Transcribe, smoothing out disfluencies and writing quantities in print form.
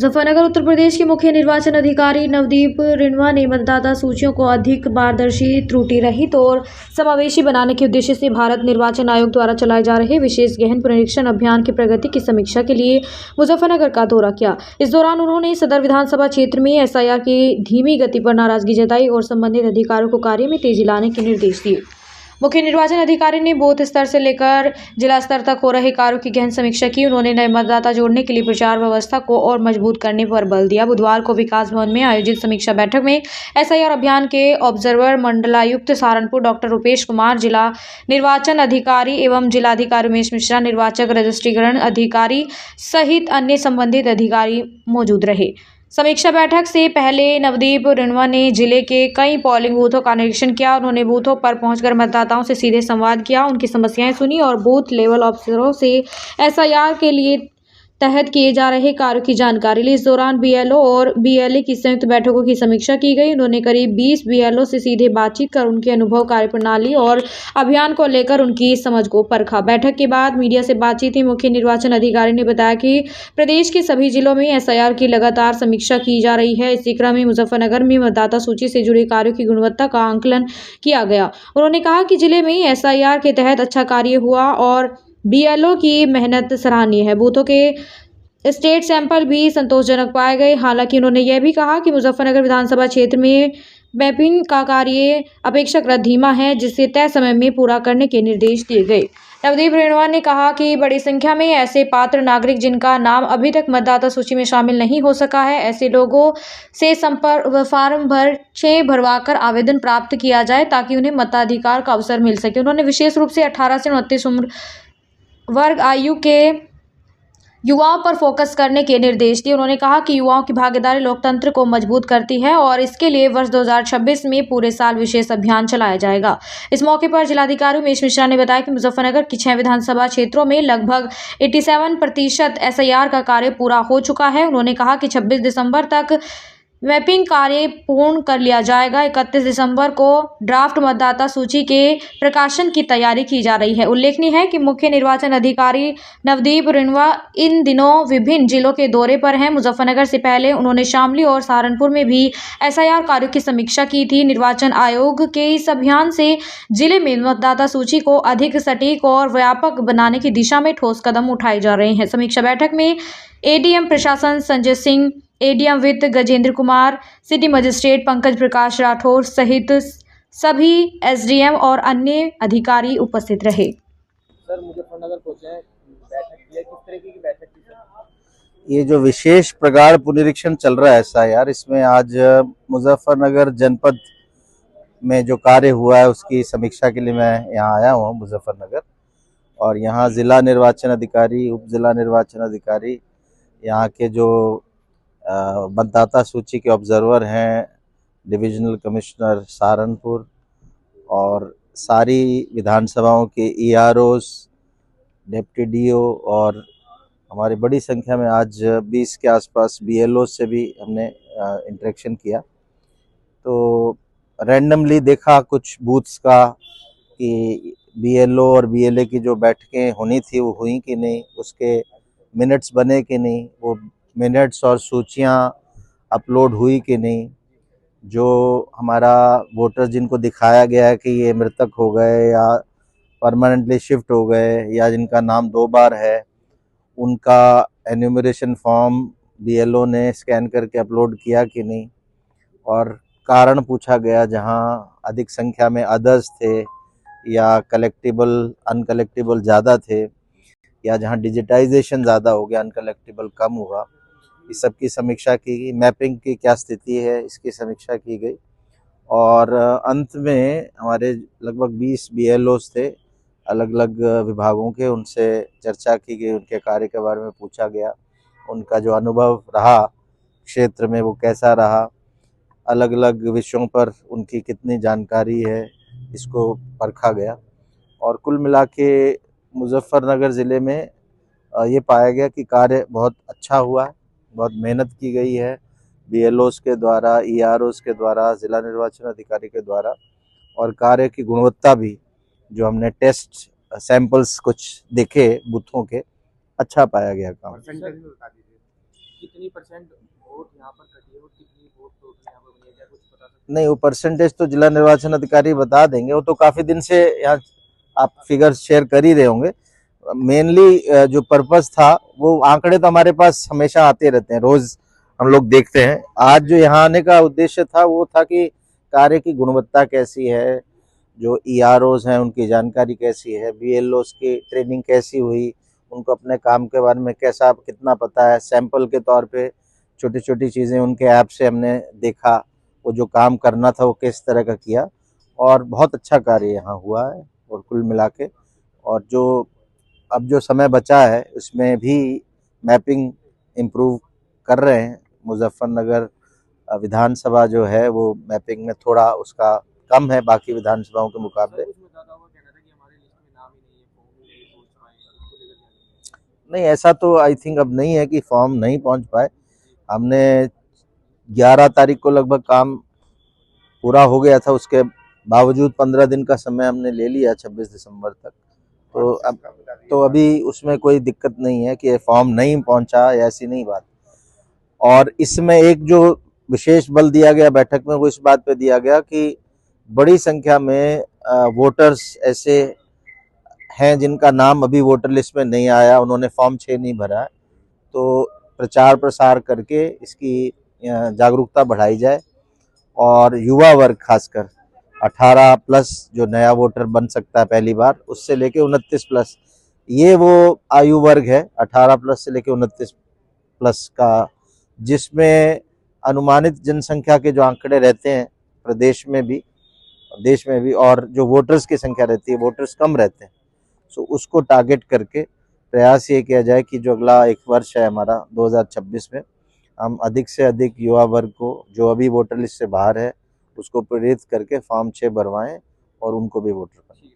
मुजफ्फरनगर उत्तर प्रदेश के मुख्य निर्वाचन अधिकारी नवदीप रिणवा ने मतदाता सूचियों को अधिक पारदर्शी, त्रुटि रहित और समावेशी बनाने के उद्देश्य से भारत निर्वाचन आयोग द्वारा चलाए जा रहे विशेष गहन पुनरीक्षण अभियान की प्रगति की समीक्षा के लिए मुजफ्फरनगर का दौरा किया। इस दौरान उन्होंने सदर विधानसभा क्षेत्र में एसआईआर की धीमी गति पर नाराजगी जताई और संबंधित अधिकारियों को कार्य में तेजी लाने के निर्देश दिए। मुख्य निर्वाचन अधिकारी ने बूथ स्तर से लेकर जिला स्तर तक हो रहे कार्यों की गहन समीक्षा की। उन्होंने नए मतदाता जोड़ने के लिए प्रचार व्यवस्था को और मजबूत करने पर बल दिया। बुधवार को विकास भवन में आयोजित समीक्षा बैठक में एसआईआर अभियान के ऑब्जर्वर मंडलायुक्त सहारनपुर डॉक्टर रुपेश कुमार, जिला निर्वाचन अधिकारी एवं जिलाधिकारी उमेश मिश्रा, निर्वाचक रजिस्ट्रीकरण अधिकारी सहित अन्य संबंधित अधिकारी मौजूद रहे। समीक्षा बैठक से पहले नवदीप रिणवा ने जिले के कई पोलिंग बूथों का निरीक्षण किया। उन्होंने बूथों पर पहुंचकर मतदाताओं से सीधे संवाद किया, उनकी समस्याएं सुनी और बूथ लेवल अफसरों से एसआईआर के लिए तहत किए जा रहे कार्यों की जानकारी ली। इस दौरान बीएलओ और बीएलए की संयुक्त बैठकों की समीक्षा की गई। उन्होंने करीब 20 बीएलओ से सीधे बातचीत कर उनके अनुभव, कार्यप्रणाली और अभियान को लेकर उनकी समझ को परखा। बैठक के बाद मीडिया से बातचीत में मुख्य निर्वाचन अधिकारी ने बताया कि प्रदेश के सभी जिलों में एसआईआर की लगातार समीक्षा की जा रही है। इसी क्रम में मुजफ्फरनगर में मतदाता सूची से जुड़े कार्यों की गुणवत्ता का आंकलन किया गया। उन्होंने कहा कि जिले में एसआईआर के तहत अच्छा कार्य हुआ और बीएलओ की मेहनत सराहनीय है। बूथों के स्टेट सैंपल भी संतोषजनक पाए गए। हालांकि उन्होंने यह भी कहा कि मुजफ्फरनगर विधानसभा क्षेत्र में मैपिंग का कार्य अपेक्षाकृत धीमा है, जिसे तय समय में पूरा करने के निर्देश दिए गए। नवदीप रिणवा ने कहा कि बड़ी संख्या में ऐसे पात्र नागरिक जिनका नाम अभी तक मतदाता सूची में शामिल नहीं हो सका है, ऐसे लोगों से संपर्क फार्म भरवाकर आवेदन प्राप्त किया जाए ताकि उन्हें मताधिकार का अवसर मिल सके। उन्होंने विशेष रूप से 18 से 29 उम्र वर्ग आयु के युवाओं पर फोकस करने के निर्देश दिए। उन्होंने कहा कि युवाओं की भागीदारी लोकतंत्र को मजबूत करती है और इसके लिए वर्ष 2026 में पूरे साल विशेष अभियान चलाया जाएगा। इस मौके पर जिलाधिकारी उमेश मिश्रा ने बताया कि मुजफ्फरनगर की 6 विधानसभा क्षेत्रों में लगभग 87% एसआईआर का कार्य पूरा हो चुका है। उन्होंने कहा कि 26 दिसंबर तक मैपिंग कार्य पूर्ण कर लिया जाएगा। 31 दिसंबर को ड्राफ्ट मतदाता सूची के प्रकाशन की तैयारी की जा रही है। उल्लेखनीय है कि मुख्य निर्वाचन अधिकारी नवदीप रिणवा इन दिनों विभिन्न जिलों के दौरे पर हैं। मुजफ्फरनगर से पहले उन्होंने शामली और सहारनपुर में भी एसआईआर कार्यों की समीक्षा की थी। निर्वाचन आयोग के इस अभियान से जिले में मतदाता सूची को अधिक सटीक और व्यापक बनाने की दिशा में ठोस कदम उठाए जा रहे हैं। समीक्षा बैठक में एडीएम प्रशासन संजय सिंह, एडीएम वित्त गजेंद्र कुमार, सिटी मजिस्ट्रेट पंकज प्रकाश राठौर सहित सभी एसडीएम और अन्य अधिकारी उपस्थित रहे। सर, मुजफ्फरनगर पहुंचे हैं, बैठक की है, किस तरीके की बैठक की सर? ये जो विशेष प्रगाढ़ पुनरीक्षण चल रहा है एसआईआर, इसमें आज मुजफ्फरनगर जनपद में जो कार्य हुआ है उसकी समीक्षा के लिए मैं यहाँ आया हूँ मुजफ्फरनगर। और यहाँ जिला निर्वाचन अधिकारी, उप जिला निर्वाचन अधिकारी, यहाँ के जो मतदाता सूची के ऑब्जर्वर हैं, डिविजनल कमिश्नर सहारनपुर और सारी विधानसभाओं के ईआरओस, डिप्टी डीओ और हमारी बड़ी संख्या में आज 20 के आसपास बीएलओ से भी हमने इंटरेक्शन किया। तो रैंडमली देखा कुछ बूथ्स का कि बीएलओ और बीएलए की जो बैठकें होनी थी वो हुई कि नहीं, उसके मिनट्स बने कि नहीं, वो मिनट्स और सूचियां अपलोड हुई कि नहीं, जो हमारा वोटर जिनको दिखाया गया है कि ये मृतक हो गए या परमानेंटली शिफ्ट हो गए या जिनका नाम 2 बार है, उनका एन्यूमरेशन फॉर्म बीएलओ ने स्कैन करके अपलोड किया कि नहीं। और कारण पूछा गया जहां अधिक संख्या में अदर्स थे या कलेक्टिबल अनकलेक्टिबल ज़्यादा थे या जहां डिजिटाइजेशन ज़्यादा हो गया, अनकलेक्टिबल कम हुआ, इस सब की समीक्षा की गई। मैपिंग की क्या स्थिति है इसकी समीक्षा की गई। और अंत में हमारे लगभग 20 बीएलओस थे अलग अलग विभागों के, उनसे चर्चा की गई, उनके कार्य के बारे में पूछा गया, उनका जो अनुभव रहा क्षेत्र में वो कैसा रहा, अलग अलग विषयों पर उनकी कितनी जानकारी है, इसको परखा गया। और कुल मिला के मुजफ्फरनगर ज़िले में ये पाया गया कि कार्य बहुत अच्छा हुआ है, बहुत मेहनत की गई है बीएलओस के द्वारा, ईआरओस के द्वारा, जिला निर्वाचन अधिकारी के द्वारा, और कार्य की गुणवत्ता भी जो हमने टेस्ट सैंपल्स कुछ देखे बूथों के, अच्छा पाया गया काम। कितनी परसेंट वोट यहाँ पर कटी है और कितनी वोट टोटल यहाँ पर बनी है, क्या कुछ बता सकते नहीं, वो परसेंटेज तो जिला निर्वाचन अधिकारी बता देंगे, वो तो काफी दिन से यहाँ आप फिगर्स शेयर कर ही रहे होंगे। मेनली जो पर्पस था, वो आंकड़े तो हमारे पास हमेशा आते रहते हैं, रोज हम लोग देखते हैं। आज जो यहाँ आने का उद्देश्य था वो था कि कार्य की गुणवत्ता कैसी है, जो ईआरओज हैं उनकी जानकारी कैसी है, बीएलओज की ट्रेनिंग कैसी हुई, उनको अपने काम के बारे में कैसा कितना पता है। सैंपल के तौर पे छोटी छोटी चीज़ें उनके ऐप से हमने देखा, वो जो काम करना था वो किस तरह का किया, और बहुत अच्छा कार्य यहाँ हुआ है। और कुल मिला के, और जो अब जो समय बचा है उसमें भी मैपिंग इम्प्रूव कर रहे हैं। मुजफ्फरनगर विधानसभा जो है वो मैपिंग में थोड़ा उसका कम है बाकी विधानसभाओं के मुकाबले। कुछ मतदाताओं का कहना था कि हमारे लिस्ट में नाम ही नहीं है, फॉर्म ही नहीं पहुंच पाए, उसको लेकर क्या कहेंगे? नहीं, ऐसा तो आई थिंक अब नहीं है कि फॉर्म नहीं पहुंच पाए। हमने 11 तारीख को लगभग काम पूरा हो गया था, उसके बावजूद 15 दिन का समय हमने ले लिया 26 दिसंबर तक। तो अभी उसमें कोई दिक्कत नहीं है कि फॉर्म नहीं पहुंचा या ऐसी नहीं बात। और इसमें एक जो विशेष बल दिया गया बैठक में, वो इस बात पे दिया गया कि बड़ी संख्या में वोटर्स ऐसे हैं जिनका नाम अभी वोटर लिस्ट में नहीं आया, उन्होंने फॉर्म 6 नहीं भरा है। तो प्रचार प्रसार करके इसकी जागरूकता बढ़ाई जाए, और युवा वर्ग खासकर 18 प्लस जो नया वोटर बन सकता है पहली बार, उससे लेके 29 प्लस, ये वो आयु वर्ग है 18 प्लस से लेके 29 प्लस का, जिसमें अनुमानित जनसंख्या के जो आंकड़े रहते हैं प्रदेश में भी, देश में भी, और जो वोटर्स की संख्या रहती है, वोटर्स कम रहते हैं। सो उसको टारगेट करके प्रयास ये किया जाए कि जो अगला एक वर्ष है हमारा 2026 में, हम अधिक से अधिक युवा वर्ग को जो अभी वोटर लिस्ट से बाहर है उसको प्रेरित करके फॉर्म 6 भरवाएं और उनको भी वोटर बनाएं।